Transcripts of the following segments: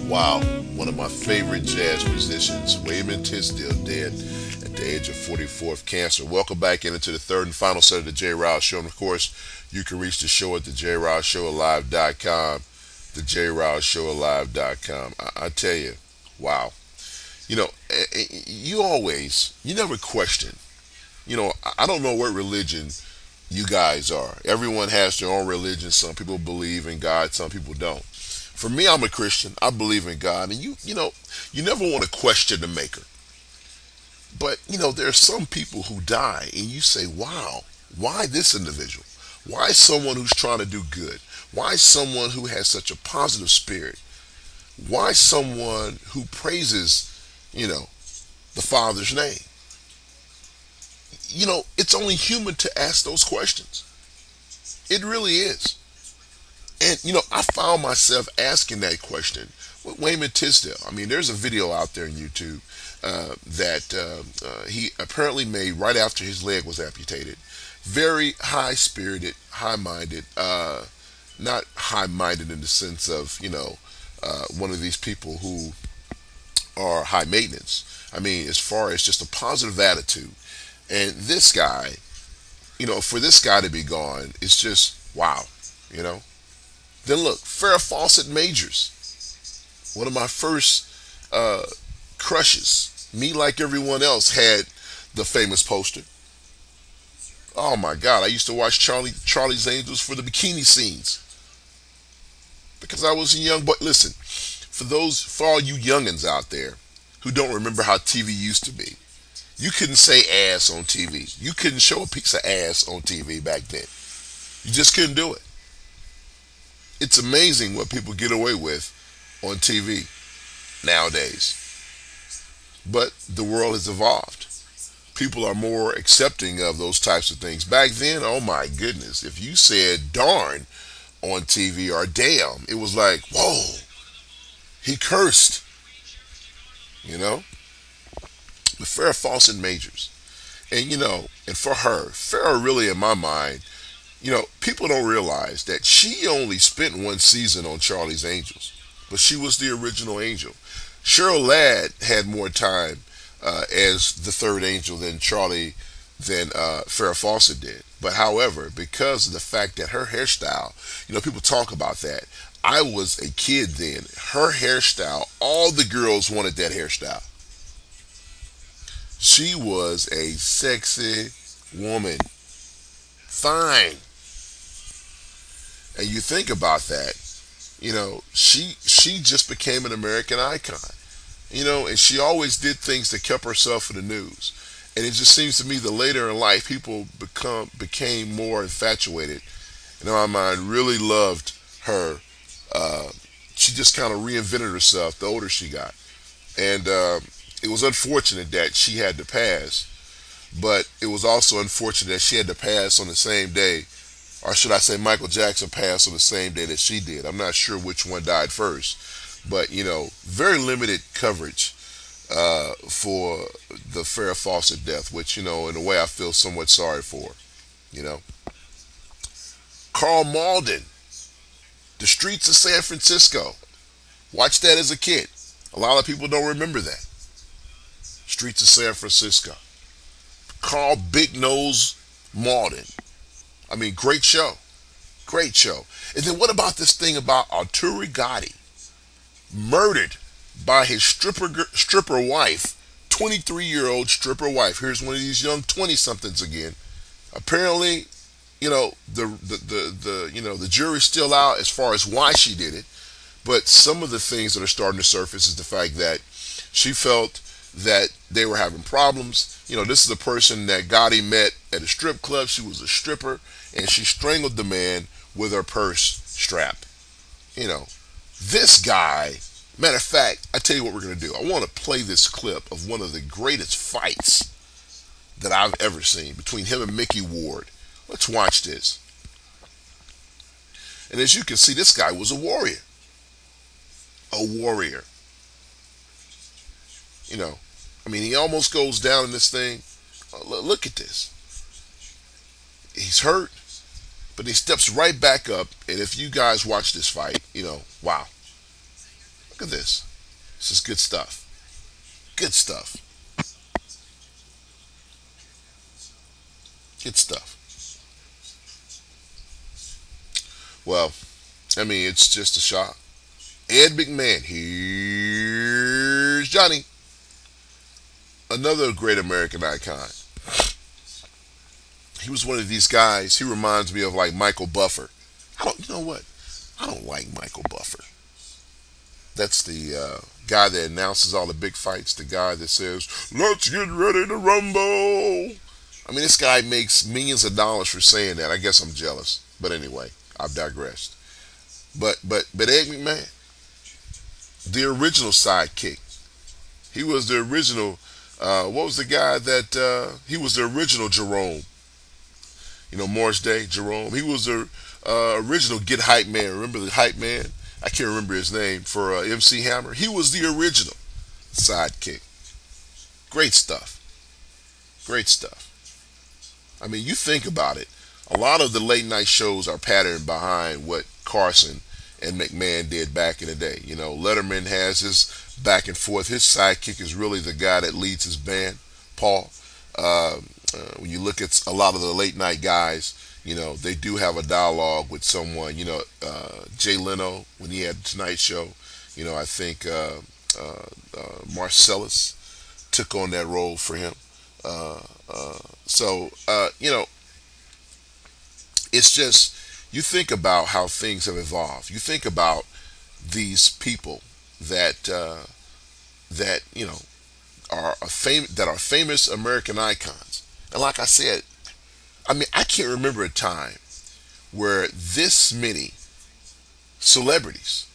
Wow, one of my favorite jazz musicians, Wayman Tisdale, dead at the age of 44 of cancer. Welcome back into the third and final set of the J. Rouse Show. And of course, you can reach the show at thejrouseshowalive.com, thejrouseshowalive.com. I tell you, wow. You know, you never question. I don't know what religion you guys are. Everyone has their own religion. Some people believe in God, some people don't. For me, I'm a Christian. I believe in God, and you never want to question the Maker. But there are some people who die, and you say, "Wow, why this individual? Why someone who's trying to do good? Why someone who has such a positive spirit? Why someone who praises, the Father's name?" It's only human to ask those questions. It really is. And, I found myself asking that question with Wayman Tisdale. I mean, there's a video out there on YouTube that he apparently made right after his leg was amputated. Very high-spirited, high-minded, not high-minded in the sense of, one of these people who are high maintenance. I mean, as far as just a positive attitude. And this guy, for this guy to be gone, it's just, wow. Then look, Farrah Fawcett Majors, one of my first crushes. Me, like everyone else, had the famous poster. Oh my God, I used to watch Charlie's Angels for the bikini scenes because I was a young boy. Listen, for all you youngins out there who don't remember how TV used to be, you couldn't say ass on TV. You couldn't show a piece of ass on TV back then. You just couldn't do it. It's amazing what people get away with on TV nowadays. But the world has evolved. People are more accepting of those types of things. Back then, oh my goodness, if you said darn on TV or damn, it was like, whoa, he cursed. The Farrah Fawcett Majors. And and for her, Farrah really, in my mind, people don't realize that she only spent one season on Charlie's Angels, but she was the original angel. Cheryl Ladd had more time as the third angel than Farrah Fawcett did. But however, because of the fact that her hairstyle, people talk about that. I was a kid then. Her hairstyle, all the girls wanted that hairstyle. She was a sexy woman. Fine. And you think about that, she just became an American icon. And she always did things that kept herself in the news. And it just seems to me that later in life, people became more infatuated. In my mind, really loved her. She just kind of reinvented herself the older she got. And it was unfortunate that she had to pass. But it was also unfortunate that she had to pass on the same day, or should I say Michael Jackson passed on the same day that she did. I'm not sure which one died first. But, very limited coverage for the Farrah Fawcett death, which, in a way I feel somewhat sorry for. Carl Malden, The Streets of San Francisco. Watched that as a kid. A lot of people don't remember that. Streets of San Francisco. Carl Big Nose Malden. I mean, great show. Great show. And then what about this thing about Arturo Gatti? Murdered by his stripper wife, 23-year-old stripper wife. Here's one of these young 20-somethings again. Apparently, the jury's still out as far as why she did it. But some of the things that are starting to surface is the fact that she felt that they were having problems. This is a person that Gotti met at a strip club. She was a stripper, and she strangled the man with her purse strap. This guy, matter of fact, I tell you what we're going to do. I want to play this clip of one of the greatest fights that I've ever seen between him and Mickey Ward. Let's watch this. And as you can see, this guy was a warrior. A warrior. He almost goes down in this thing. Look at this. He's hurt, but he steps right back up. And if you guys watch this fight, wow. Look at this. This is good stuff. Good stuff. Good stuff. Well, I mean, it's just a shock. Ed McMahon. Here's Johnny. Another great American icon. He was one of these guys. He reminds me of like Michael Buffer. You know what? I don't like Michael Buffer. That's the guy that announces all the big fights. The guy that says, "Let's get ready to rumble." I mean, this guy makes millions of dollars for saying that. I guess I'm jealous. But anyway, I've digressed. But Ed McMahon, the original sidekick. He was the original. What was the guy that? He was the original Jerome. You know, Morris Day, Jerome. He was the original Get Hype Man. Remember the Hype Man? I can't remember his name for MC Hammer. He was the original sidekick. Great stuff. Great stuff. I mean, you think about it. A lot of the late night shows are patterned behind what Carson and McMahon did back in the day. You know, Letterman has his back and forth. His sidekick is really the guy that leads his band, Paul. When you look at a lot of the late night guys, you know, they do have a dialogue with someone. You know, Jay Leno, when he had the Tonight Show, you know, I think Marcellus took on that role for him. You know, it's just, you think about how things have evolved. You think about these people that you know are famous American icons. And like I said, I mean, I can't remember a time where this many celebrities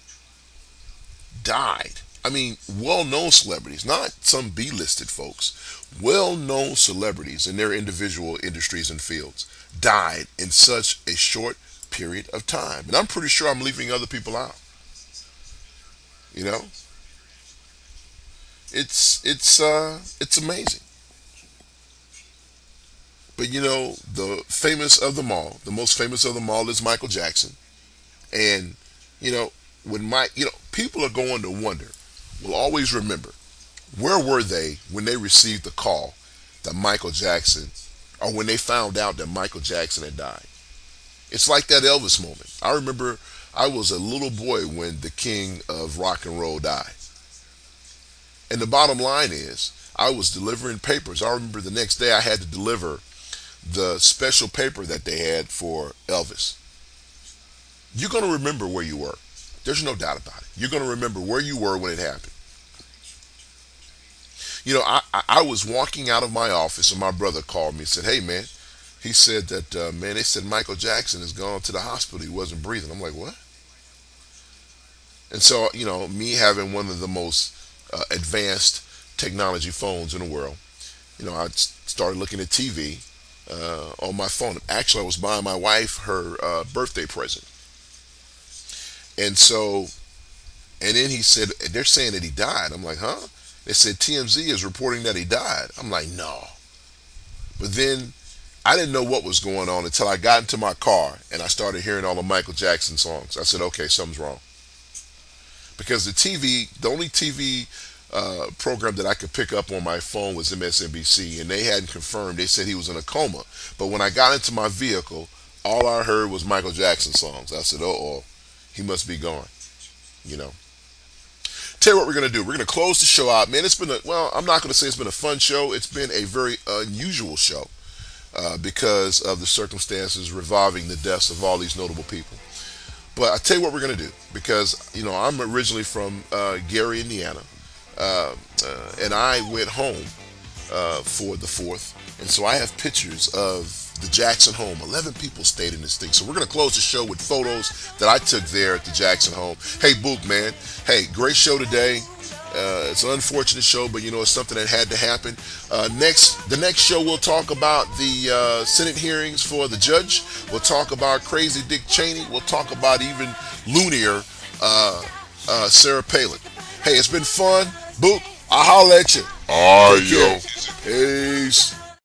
died. I mean, well-known celebrities, not some B-listed folks. Well-known celebrities in their individual industries and fields died in such a short period of time. And I'm pretty sure I'm leaving other people out. You know? It's amazing. But you know, the famous of them all, the most famous of them all is Michael Jackson. And, you know, people are going to wonder, will always remember, where were they when they received the call that Michael Jackson, or when they found out that Michael Jackson had died? It's like that Elvis moment. I remember I was a little boy when the king of rock and roll died. And the bottom line is, I was delivering papers. I remember the next day I had to deliver the special paper that they had for Elvis. You're going to remember where you were. There's no doubt about it. You're going to remember where you were when it happened. You know, I was walking out of my office and my brother called me and said, "Hey, man," he said that, man, they said Michael Jackson has gone to the hospital. He wasn't breathing. I'm like, what? And so, you know, me having one of the most advanced technology phones in the world, you know, I started looking at TV on my phone. Actually, I was buying my wife her birthday present. And so, and then he said, they're saying that he died. I'm like, huh? They said TMZ is reporting that he died. I'm like, no. But then I didn't know what was going on until I got into my car and I started hearing all the Michael Jackson songs. I said, okay, something's wrong. Because the only TV program that I could pick up on my phone was MSNBC, and they hadn't confirmed. They said he was in a coma. But when I got into my vehicle, all I heard was Michael Jackson songs. I said, oh, he must be gone. You know. Tell you what we're going to do. We're going to close the show out. Man, it's been I'm not going to say it's been a fun show. It's been a very unusual show because of the circumstances revolving the deaths of all these notable people. But I tell you what we're going to do, because, you know, I'm originally from Gary, Indiana, and I went home for the 4th, and so I have pictures of the Jackson home. 11 people stayed in this thing. So we're going to close the show with photos that I took there at the Jackson home. Hey, Book, man. Hey, great show today. It's an unfortunate show, but, you know, it's something that had to happen. The next show, we'll talk about the Senate hearings for the judge. We'll talk about crazy Dick Cheney. We'll talk about even loonier Sarah Palin. Hey, it's been fun. Book, I'll holler at you. All right, yo. Peace.